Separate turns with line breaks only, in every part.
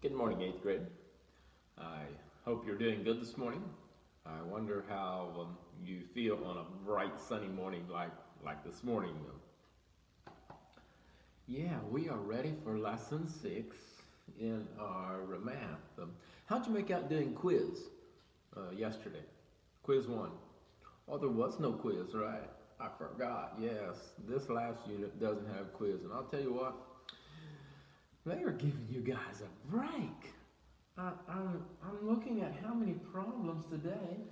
Good morning, 8th grade. I hope you're doing good this morning. I wonder how you feel on a bright sunny morning like this morning. Yeah, we are ready for lesson 6 in our math. How'd you make out doing quiz yesterday? Quiz 1. Oh, there was no quiz, right? I forgot. Yes, this last unit doesn't have quiz, and I'll tell you what, they are giving you guys a break. I'm looking at how many problems today,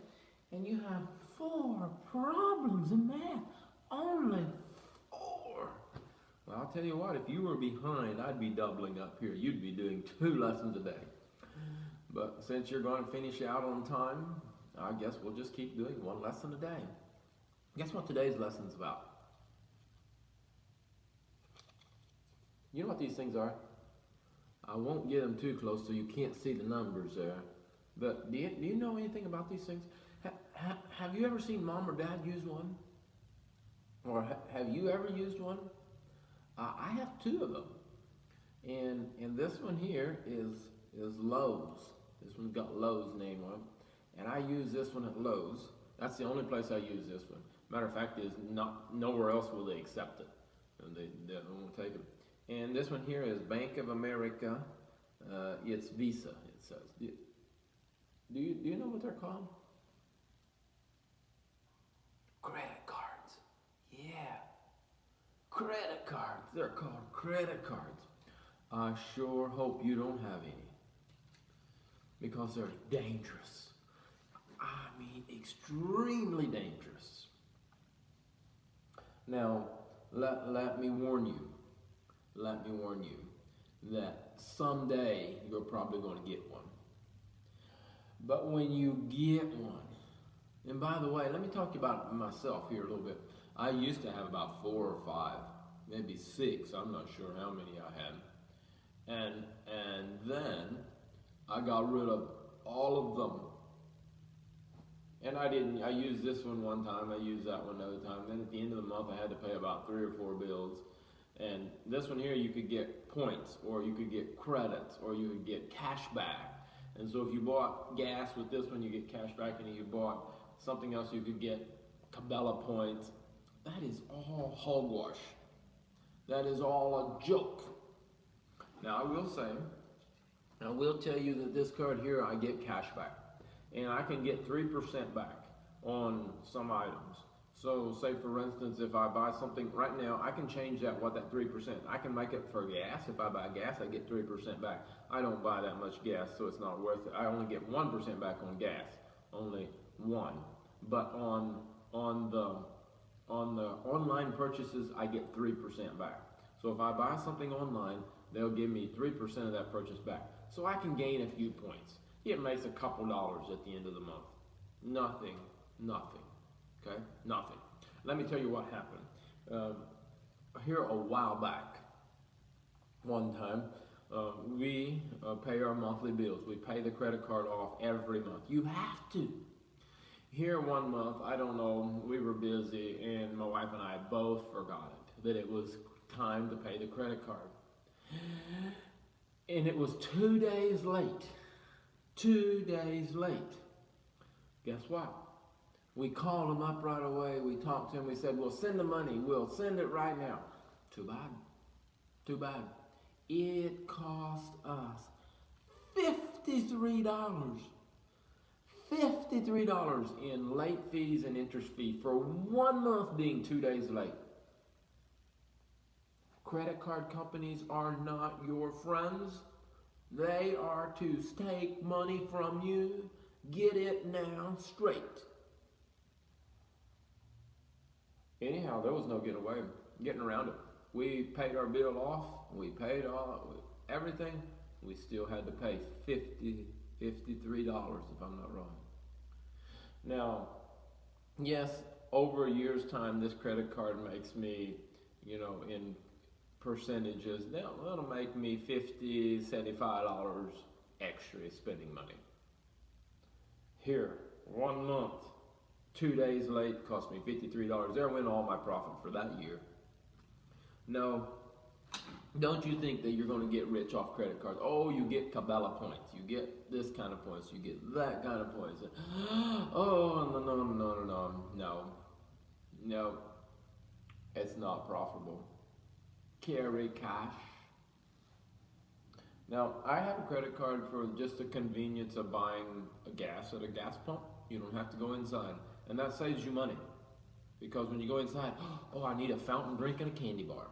and you have 4 problems in math. Only 4. Well, I'll tell you what, if you were behind, I'd be doubling up here. You'd be doing 2 lessons a day. But since you're going to finish out on time, I guess we'll just keep doing 1 lesson a day. Guess what today's lesson's about? You know what these things are? I won't get them too close so you can't see the numbers there. But do you know anything about these things? Have you ever seen mom or dad use one? Or have you ever used one? I have 2 of them. And this one here is Lowe's. This one's got Lowe's name on it. And I use this one at Lowe's. That's the only place I use this one. Matter of fact is nowhere else will they accept it. And they won't take it. And this one here is Bank of America. It's Visa, it says. Do you know what they're called? Credit cards. Yeah. Credit cards. They're called credit cards. I sure hope you don't have any. Because they're dangerous. I mean, extremely dangerous. Now, let me warn you. Let me warn you that someday you're probably going to get one. But when you get one, and by the way, let me talk about myself here a little bit. I used to have about 4 or 5, maybe 6. I'm not sure how many I had. And then I got rid of all of them. And I used this one time, I used that one another time. Then at the end of the month, I had to pay about 3 or 4 bills. And this one here, you could get points, or you could get credits, or you could get cash back. And so if you bought gas with this one, you get cash back, and if you bought something else, you could get Cabela points. That is all hogwash. That is all a joke. Now I will tell you that this card here, I get cash back. And I can get 3% back on some items. So say for instance, if I buy something right now, I can change what that 3%. I can make it for gas. If I buy gas, I get 3% back. I don't buy that much gas, so it's not worth it. I only get 1% back on gas, only 1. But on the online purchases, I get 3% back. So if I buy something online, they'll give me 3% of that purchase back. So I can gain a few points. It makes a couple dollars at the end of the month. Nothing. Okay, nothing. Let me tell you what happened. Here a while back, one time, we pay our monthly bills. We pay the credit card off every month. You have to. Here one month, I don't know, we were busy and my wife and I both forgot that it was time to pay the credit card. And it was 2 days late. 2 days late. Guess what? We called them up right away. We talked to them. We said, we'll send the money. We'll send it right now. Too bad. Too bad. It cost us $53. $53 in late fees and interest fee for 1 month being 2 days late. Credit card companies are not your friends. They are to take money from you. Get it now straight. Anyhow, there was no getting around it. We paid our bill off. We paid everything. We still had to pay $53 if I'm not wrong. Now, yes, over a year's time, this credit card makes me, in percentages, that'll make me $50, $75 extra spending money. Here, 1 month, 2 days late, cost me $53. There went all my profit for that year. No, Don't you think that you're going to get rich off credit cards? Oh, you get Cabela points. You get this kind of points. You get that kind of points. Oh, no, no, no, no, no, no. No, it's not profitable. Carry cash. Now, I have a credit card for just the convenience of buying a gas at a gas pump. You don't have to go inside. And that saves you money. Because when you go inside, oh, I need a fountain drink and a candy bar.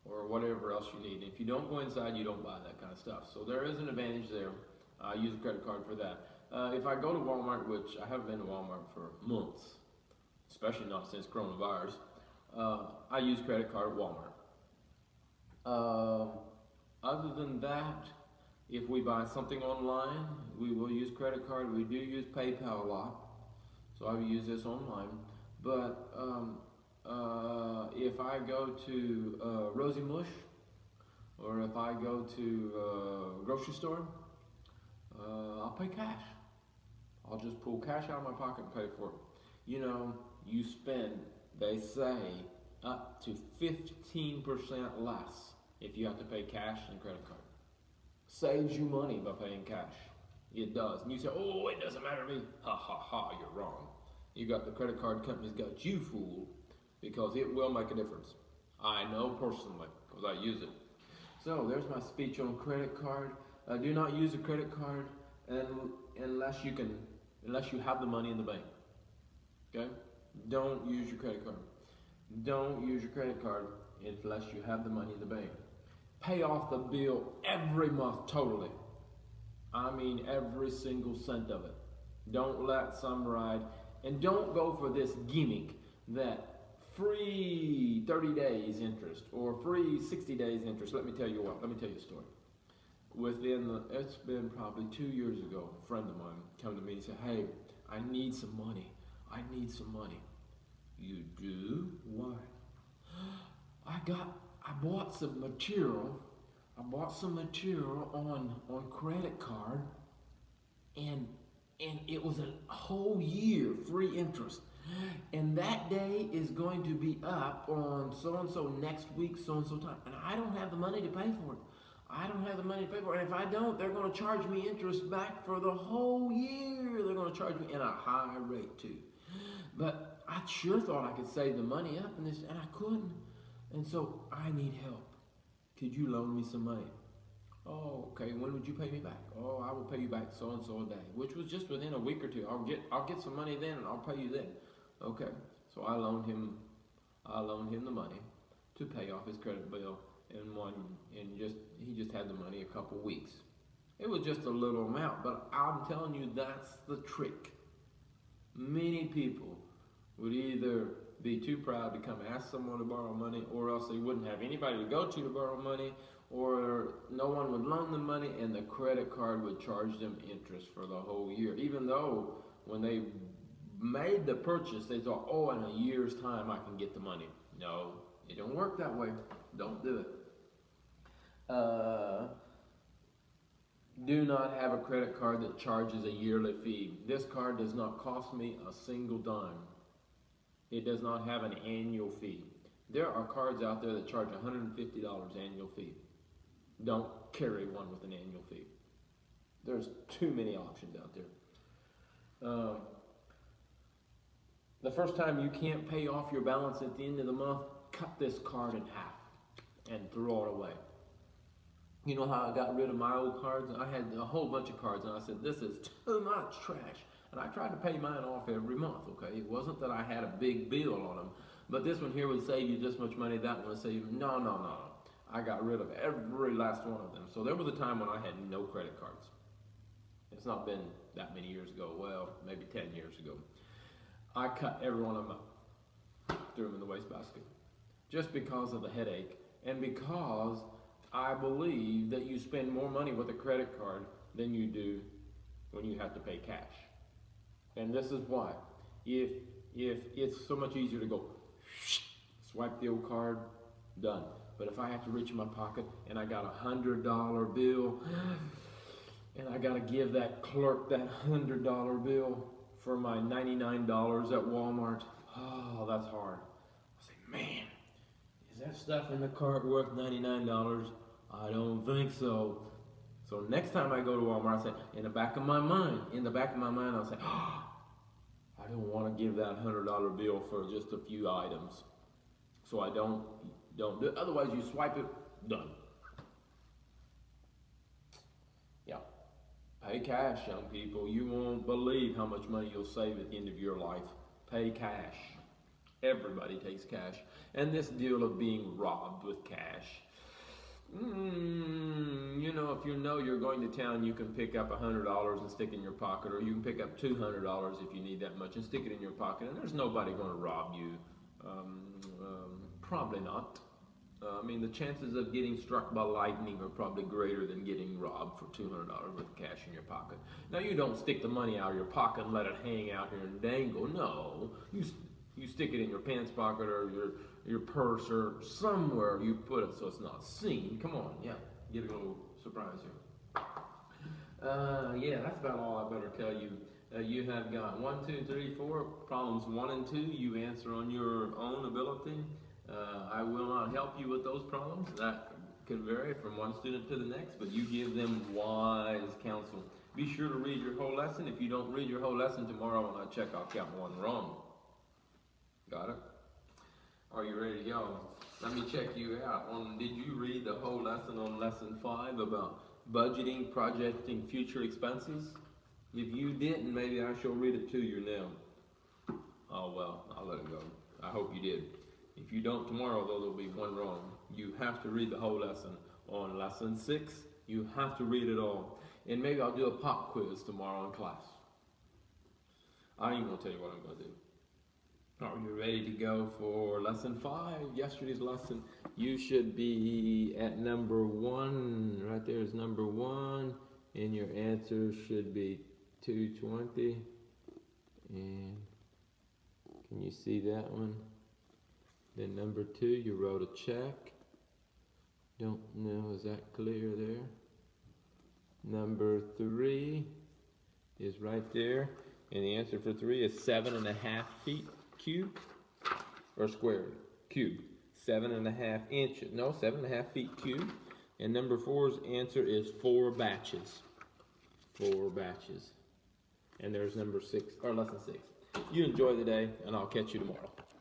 Or whatever else you need. If you don't go inside, you don't buy that kind of stuff. So there is an advantage there. I use a credit card for that. If I go to Walmart, which I haven't been to Walmart for months, especially not since coronavirus, I use credit card at Walmart. Other than that, if we buy something online, we will use credit card. We do use PayPal a lot, so I will use this online. But if I go to Rosie Mush, or if I go to a grocery store, I'll pay cash. I'll just pull cash out of my pocket and pay for it. You know, you spend, they say, up to 15% less if you have to pay cash and credit card. Saves you money by paying cash. It does. And you say, oh, it doesn't matter to me. Ha ha ha, you're wrong. You got the credit card company's got you fooled, because it will make a difference. I know personally, because I use it. So there's my speech on credit card. Do not use a credit card unless you have the money in the bank. Okay? Don't use your credit card. Don't use your credit card unless you have the money in the bank. Pay off the bill every month totally. I mean every single cent of it. Don't let some ride. And don't go for this gimmick that free 30 days interest or free 60 days interest. Let me tell you what. Let me tell you a story. It's been probably 2 years ago, a friend of mine came to me and said, hey, I need some money. I need some money. You do? Why? I bought some material. I bought some material on credit card, and it was a whole year free interest. And that day is going to be up on so-and-so next week, so-and-so time. And I don't have the money to pay for it. I don't have the money to pay for it. And if I don't, they're going to charge me interest back for the whole year. They're going to charge me at a high rate too. But I sure thought I could save the money up, and I couldn't. And so I need help. Could you loan me some money? Oh, okay. When would you pay me back? Oh, I will pay you back so and so a day, which was just within a week or two. I'll get some money then, and I'll pay you then. Okay. So I loaned him the money to pay off his credit bill, he just had the money a couple weeks. It was just a little amount, but I'm telling you, that's the trick. Many people would either be too proud to come ask someone to borrow money, or else they wouldn't have anybody to go to borrow money, or no one would loan them money, and the credit card would charge them interest for the whole year. Even though when they made the purchase, they thought, oh, in a year's time I can get the money. No, it don't work that way. Don't do it. Do not have a credit card that charges a yearly fee. This card does not cost me a single dime. It does not have an annual fee. There are cards out there that charge $150 annual fee. Don't carry one with an annual fee. There's too many options out there. The first time you can't pay off your balance at the end of the month, cut this card in half and throw it away. You know how I got rid of my old cards? I had a whole bunch of cards, and I said, this is too much trash. And I tried to pay mine off every month, okay? It wasn't that I had a big bill on them, but this one here would save you this much money, that one would save you, no. I got rid of every last one of them. So there was a time when I had no credit cards. It's not been that many years ago, well, maybe 10 years ago. I cut every one of them up, threw them in the wastebasket, just because of the headache, and because I believe that you spend more money with a credit card than you do when you have to pay cash. And this is why. If it's so much easier to go, swipe the old card, done. But if I have to reach in my pocket and I got a $100 bill, and I got to give that clerk that $100 bill for my $99 at Walmart, oh, that's hard. I say, man, is that stuff in the cart worth $99? I don't think so. So next time I go to Walmart, I say, in the back of my mind, I'll say, oh, I don't want to give that $100 bill for just a few items. So I don't do it. Otherwise, you swipe it, done. Yeah. Pay cash, young people. You won't believe how much money you'll save at the end of your life. Pay cash. Everybody takes cash. And this deal of being robbed with cash. You know, if you know you're going to town, you can pick up $100 and stick it in your pocket, or you can pick up $200 if you need that much and stick it in your pocket, and there's nobody going to rob you. Probably not. I mean, the chances of getting struck by lightning are probably greater than getting robbed for $200 with cash in your pocket. Now, you don't stick the money out of your pocket and let it hang out here and dangle. No, you stick it in your pants pocket or your purse or somewhere you put it so it's not seen. Come on, yeah, get a little surprise here. Yeah, that's about all I better tell you. You have got 1, 2, 3, 4 problems 1 and 2. You answer on your own ability. I will not help you with those problems. That can vary from one student to the next, but you give them wise counsel. Be sure to read your whole lesson. If you don't read your whole lesson tomorrow when I check, I'll count 1 wrong. Got it? Are you ready to go? Let me check you out. Did you read the whole lesson on lesson 5 about budgeting, projecting future expenses? If you didn't, maybe I shall read it to you now. Oh well, I'll let it go. I hope you did. If you don't tomorrow, though, there'll be 1 wrong. You have to read the whole lesson. On lesson 6, you have to read it all. And maybe I'll do a pop quiz tomorrow in class. I ain't gonna tell you what I'm gonna do. Are you ready to go for lesson 5? Yesterday's lesson. You should be at number 1. Right there is number 1. And your answer should be 220. And can you see that one? Then number 2, you wrote a check. Don't know, is that clear there? Number 3 is right there. And the answer for 3 is 7.5 feet cubed or squared. Cubed. 7.5 inches. No, 7.5 feet cubed. And number 4's answer is 4 batches. 4 batches. And there's number 6, or lesson 6. You enjoy the day, and I'll catch you tomorrow.